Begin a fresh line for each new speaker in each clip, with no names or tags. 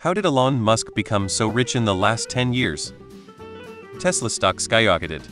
How did Elon Musk become so rich in the last 10 years? Tesla stock skyrocketed.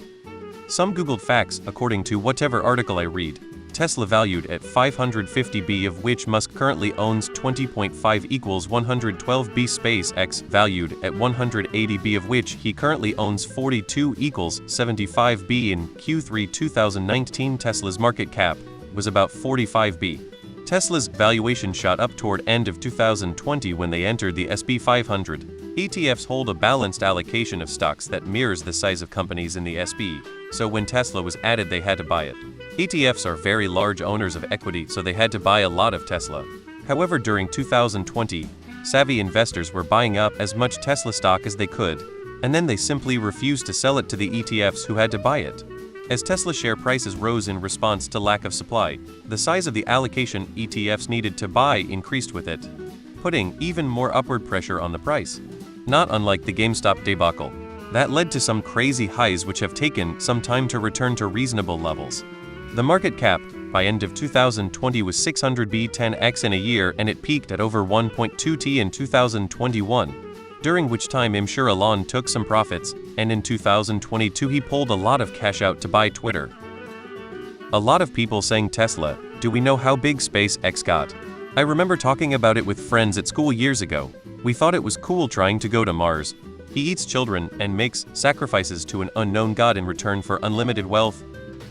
Some Googled facts, according to whatever article I read. Tesla valued at 550 B, of which Musk currently owns 20.5 equals 112 B. SpaceX valued at 180 B, of which he currently owns 42 equals 75 B. In Q3 2019, Tesla's market cap was about 45 B. Tesla's valuation shot up toward end of 2020 when they entered the S&P 500. ETFs hold a balanced allocation of stocks that mirrors the size of companies in the S&P, so when Tesla was added they had to buy it. ETFs are very large owners of equity, so they had to buy a lot of Tesla. However, during 2020, savvy investors were buying up as much Tesla stock as they could, and then they simply refused to sell it to the ETFs who had to buy it. As Tesla share prices rose in response to lack of supply, the size of the allocation ETFs needed to buy increased with it, putting even more upward pressure on the price. Not unlike the GameStop debacle. That led to some crazy highs which have taken some time to return to reasonable levels. The market cap, by end of 2020, was 600 B, 10x in a year, and it peaked at over 1.2 T in 2021. During which time I'm sure Elon took some profits, and in 2022 he pulled a lot of cash out to buy Twitter. A lot of people saying Tesla, do we know how big SpaceX got? I remember talking about it with friends at school years ago. We thought it was cool trying to go to Mars. He eats children and makes sacrifices to an unknown god in return for unlimited wealth.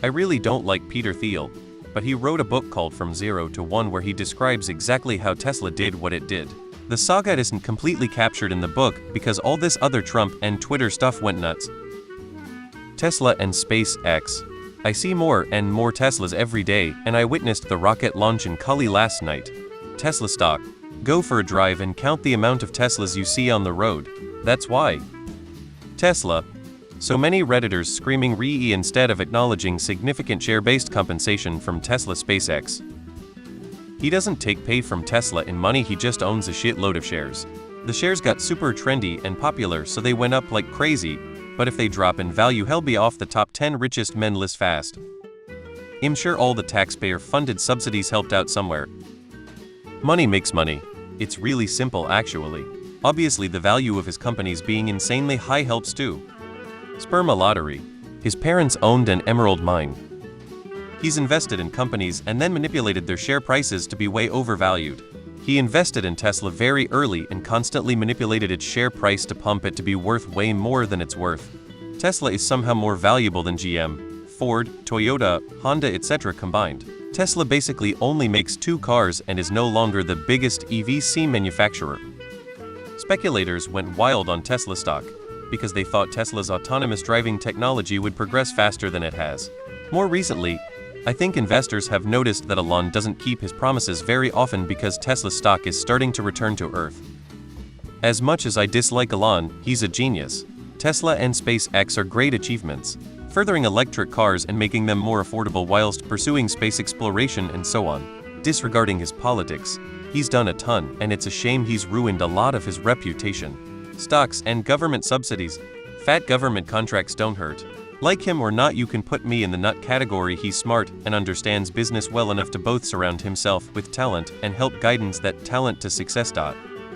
I really don't like Peter Thiel, but he wrote a book called From Zero to One where he describes exactly how Tesla did what it did. The saga isn't completely captured in the book because all this other Trump and Twitter stuff went nuts. Tesla and SpaceX. I see more and more Teslas every day, and I witnessed the rocket launch in Cali last night. Tesla stock. Go for a drive and count the amount of Teslas you see on the road. That's why. Tesla. So many Redditors screaming re instead of acknowledging significant share-based compensation from Tesla SpaceX. He doesn't take pay from Tesla in money, he just owns a shitload of shares. The shares got super trendy and popular, so they went up like crazy, but if they drop in value he'll be off the top 10 richest men list fast. I'm sure all the taxpayer-funded subsidies helped out somewhere. Money makes money. It's really simple actually. Obviously the value of his companies being insanely high helps too. Sperma lottery. His parents owned an emerald mine. He's invested in companies and then manipulated their share prices to be way overvalued. He invested in Tesla very early and constantly manipulated its share price to pump it to be worth way more than it's worth. Tesla is somehow more valuable than GM, Ford, Toyota, Honda, etc. combined. Tesla basically only makes 2 cars and is no longer the biggest EV manufacturer. Speculators went wild on Tesla stock because they thought Tesla's autonomous driving technology would progress faster than it has. More recently, I think investors have noticed that Elon doesn't keep his promises very often because Tesla stock is starting to return to earth. As much as I dislike Elon, he's a genius. Tesla and SpaceX are great achievements, furthering electric cars and making them more affordable whilst pursuing space exploration and so on. Disregarding his politics, he's done a ton, and it's a shame he's ruined a lot of his reputation. Stocks and government subsidies. Fat government contracts don't hurt. Like him or not, you can put me in the nut category. He's smart and understands business well enough to both surround himself with talent and help guidance that talent to success.